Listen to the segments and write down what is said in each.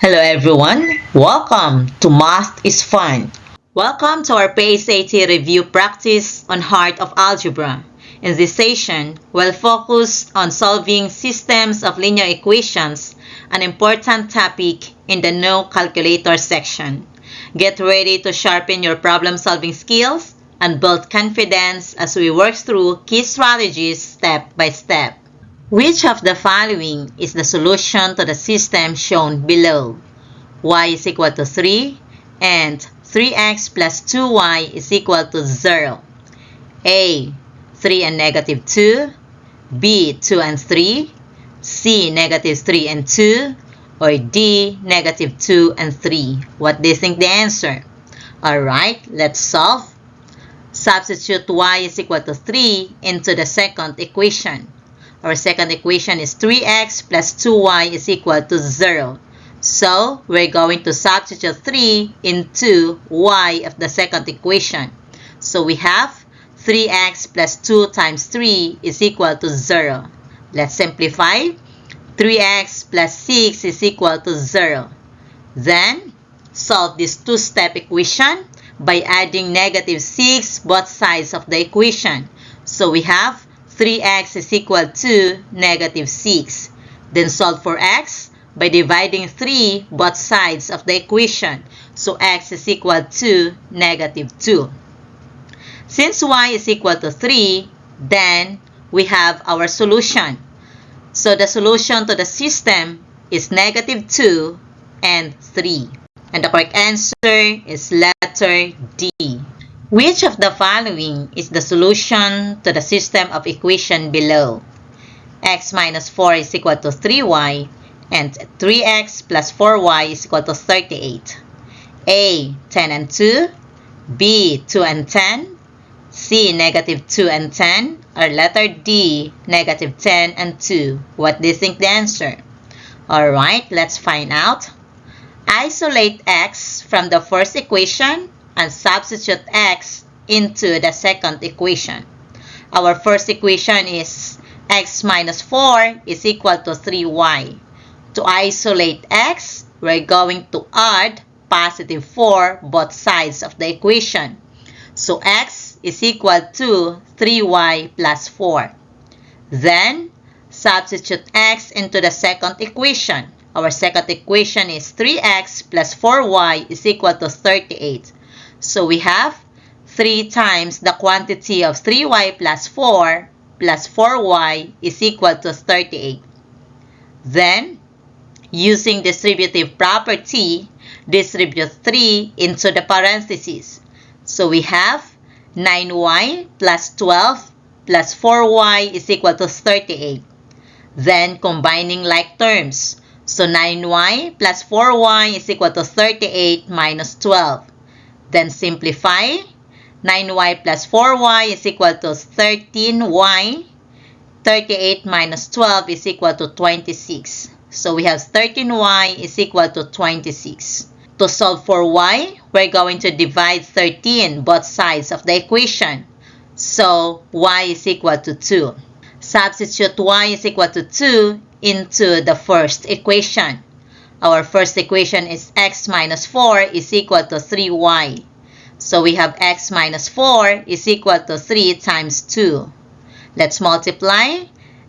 Hello everyone, welcome to Math is Fun. Welcome to our PSAT review practice on Heart of Algebra. In this session, we'll focus on solving systems of linear equations, an important topic in the No Calculator section. Get ready to sharpen your problem-solving skills and build confidence as we work through key strategies step by step. Which of the following is the solution to the system shown below? Y is equal to 3 and 3x plus 2y is equal to 0. A. 3 and negative 2. B. 2 and 3. C. Negative 3 and 2. Or D. Negative 2 and 3. What do you think the answer? Alright, let's solve. Substitute y is equal to 3 into the second equation. Our second equation is 3x plus 2y is equal to 0. So, we're going to substitute 3 into y of the second equation. So, we have 3x plus 2 times 3 is equal to 0. Let's simplify. 3x plus 6 is equal to 0. Then, solve this two-step equation by adding negative 6 both sides of the equation. So, we have 3x is equal to negative 6. Then solve for x by dividing 3 both sides of the equation. So x is equal to negative 2. Since y is equal to 3, then we have our solution. So the solution to the system is negative 2 and 3. And the correct answer is letter D. Which of the following is the solution to the system of equation below? X minus 4 is equal to 3y and 3x plus 4y is equal to 38. A. 10 and 2. B. 2 and 10. C. Negative 2 and 10. Or letter D. Negative 10 and 2. What do you think the answer? Alright, let's find out. Isolate x from the first equation and substitute x into the second equation. Our first equation is x minus 4 is equal to 3y. To isolate x, we're going to add positive 4 both sides of the equation. So x is equal to 3y plus 4. Then, substitute x into the second equation. Our second equation is 3x plus 4y is equal to 38. So we have 3 times the quantity of 3y plus 4 plus 4y is equal to 38. Then, using distributive property, distribute 3 into the parentheses. So we have 9y plus 12 plus 4y is equal to 38. Then, combining like terms. So 9y plus 4y is equal to 38 minus 12. Then simplify. 9y plus 4y is equal to 13y. 38 minus 12 is equal to 26. So we have 13y is equal to 26. To solve for y, we're going to divide 13 both sides of the equation. So y is equal to 2. Substitute y is equal to 2 into the first equation. Our first equation is x minus 4 is equal to 3y. So we have x minus 4 is equal to 3 times 2. Let's multiply.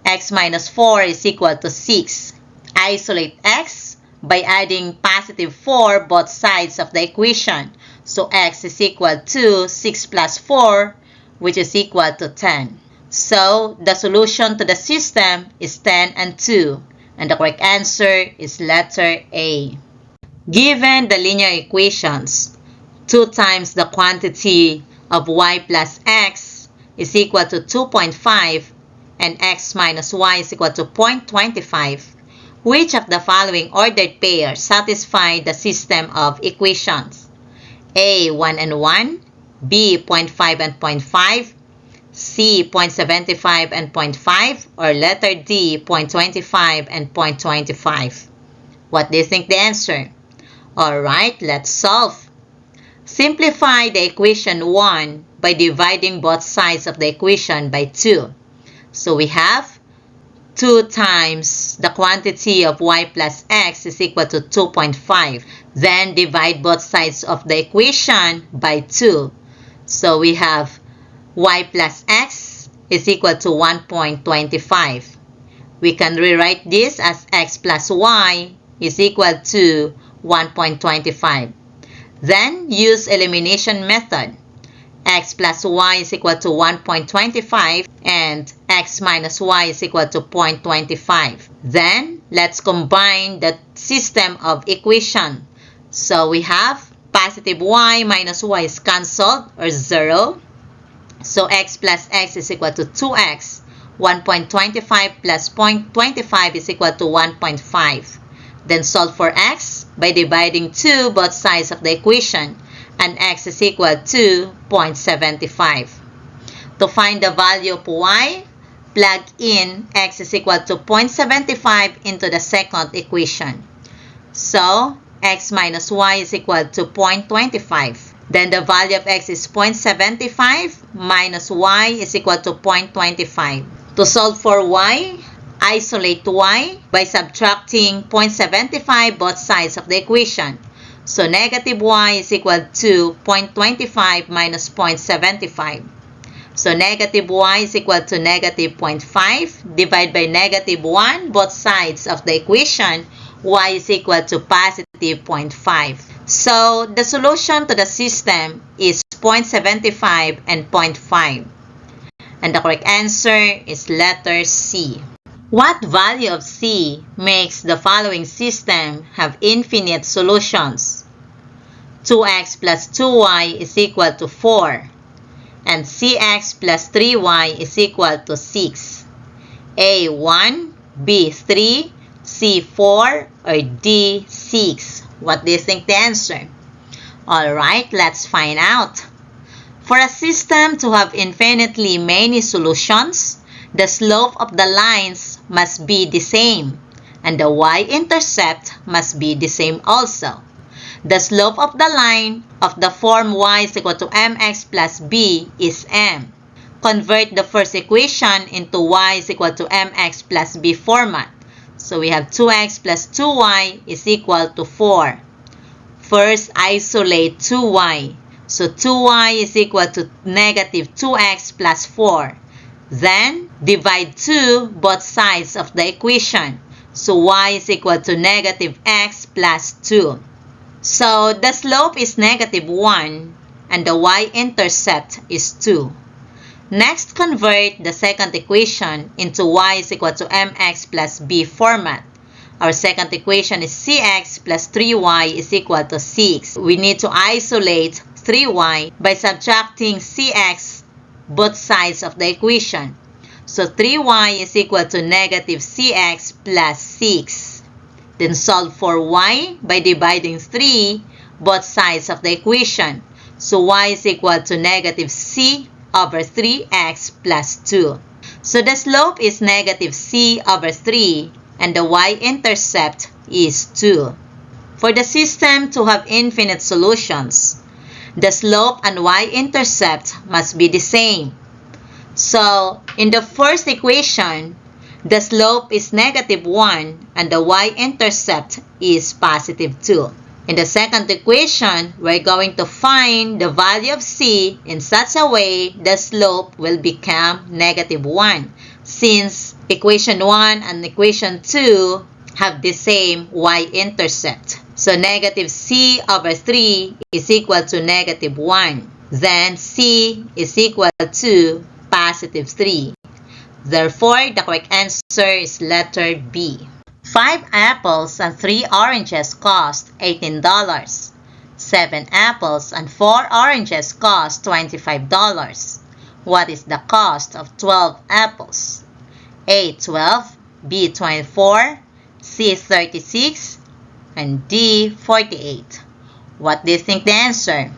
X minus 4 is equal to 6. Isolate x by adding positive 4 both sides of the equation. So x is equal to 6 plus 4, which is equal to 10. So the solution to the system is 10 and 2. And the correct answer is letter A. Given the linear equations, 2 times the quantity of y plus x is equal to 2.5 and x minus y is equal to 0.25, which of the following ordered pairs satisfy the system of equations? A. 1 and 1, B. 0.5 and 0.5, C. 0.75 and 0.5, or letter D. 0.25 and 0.25. What do you think the answer? Alright, let's solve. Simplify the equation 1 by dividing both sides of the equation by 2. So we have 2 times the quantity of y plus x is equal to 2.5. Then divide both sides of the equation by 2. So we have y plus x is equal to 1.25. We can rewrite this as x plus y is equal to 1.25. Then use elimination method. X plus y is equal to 1.25 and x minus y is equal to 0.25. Then let's combine the system of equation. So we have positive y minus y is cancelled or 0. So x plus x is equal to 2x. 1.25 plus 0.25 is equal to 1.5. Then solve for x by dividing 2 both sides of the equation, and x is equal to 0.75. To find the value of y, plug in x is equal to 0.75 into the second equation. So x minus y is equal to 0.25. Then the value of x is 0.75 minus y is equal to 0.25. To solve for y, isolate y by subtracting 0.75 both sides of the equation. So negative y is equal to 0.25 minus 0.75. So negative y is equal to negative 0.5. Divide by negative 1 both sides of the equation. Y is equal to positive 0.5. So the solution to the system is 0.75 and 0.5. And the correct answer is letter C. What value of C makes the following system have infinite solutions? 2x plus 2y is equal to 4. And cx plus 3y is equal to 6. A 1, B 3, C 4, or D 6? What do you think the answer? Alright, let's find out. For a system to have infinitely many solutions, the slope of the lines must be the same, and the y-intercept must be the same also. The slope of the line of the form y is equal to mx plus b is m. Convert the first equation into y is equal to mx plus b format. So we have 2x plus 2y is equal to 4. First, isolate 2y. So 2y is equal to negative 2x plus 4. Then, divide 2 both sides of the equation. So y is equal to negative x plus 2. So the slope is negative 1 and the y-intercept is 2. Next, convert the second equation into y is equal to mx plus b format. Our second equation is cx plus 3y is equal to 6. We need to isolate 3y by subtracting cx both sides of the equation. So 3y is equal to negative cx plus 6. Then solve for y by dividing 3 both sides of the equation. So y is equal to negative c over 3x plus 2. So the slope is negative c over 3 and the y-intercept is 2. For the system to have infinite solutions, the slope and y-intercept must be the same. So, in the first equation, the slope is negative 1 and the y-intercept is positive 2. In the second equation, we're going to find the value of c in such a way the slope will become negative 1, since equation 1 and equation 2 have the same y-intercept. So negative c over 3 is equal to negative 1. Then c is equal to positive 3. Therefore, the correct answer is letter B. 5 apples and 3 oranges cost $18. 7 apples and 4 oranges cost $25. What is the cost of 12 apples? A 12, B 24, C 36, and D 48. What do you think the answer?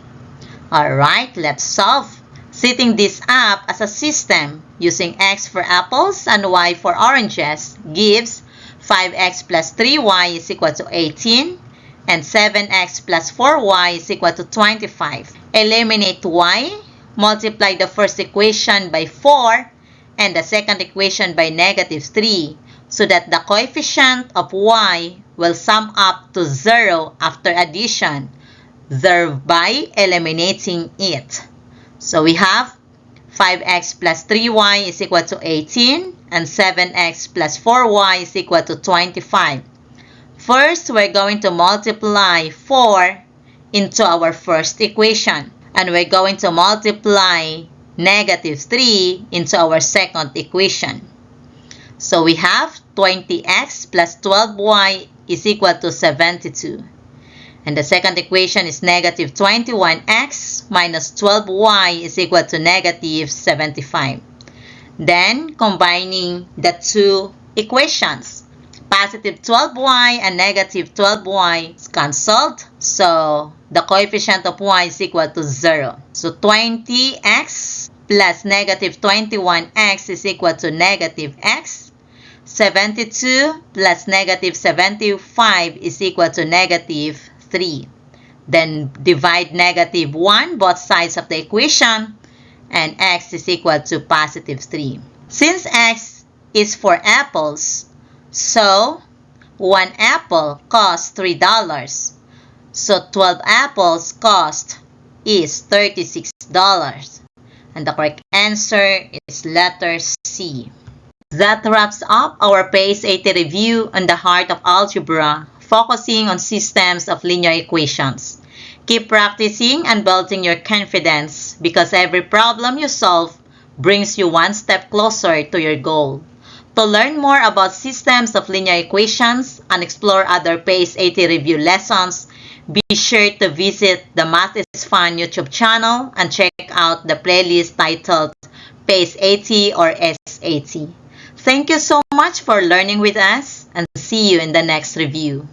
Alright, let's solve. Setting this up as a system using x for apples and y for oranges gives 5x plus 3y is equal to 18 and 7x plus 4y is equal to 25. Eliminate y, multiply the first equation by 4 and the second equation by negative 3. so that the coefficient of y will sum up to 0 after addition, thereby eliminating it. So we have 5x plus 3y is equal to 18 and 7x plus 4y is equal to 25. First, we're going to multiply 4 into our first equation. And we're going to multiply negative 3 into our second equation. So we have 20x plus 12y is equal to 72. And the second equation is negative 21x minus 12y is equal to negative 75. Then, combining the two equations, positive 12y and negative 12y is cancelled. So, the coefficient of y is equal to 0. So, 20x plus negative 21x is equal to negative x. 72 plus negative 75 is equal to negative 3. Then divide negative 1 both sides of the equation, and x is equal to positive 3. Since x is for apples, so 1 apple costs $3. So 12 apples cost is $36. And the correct answer is letter C. That wraps up our PACE 80 review on the heart of algebra, focusing on systems of linear equations. Keep practicing and building your confidence because every problem you solve brings you one step closer to your goal. To learn more about systems of linear equations and explore other PACE 80 review lessons, be sure to visit the Math is Fun YouTube channel and check out the playlist titled PACE 80 or S80. Thank you so much for learning with us and see you in the next review.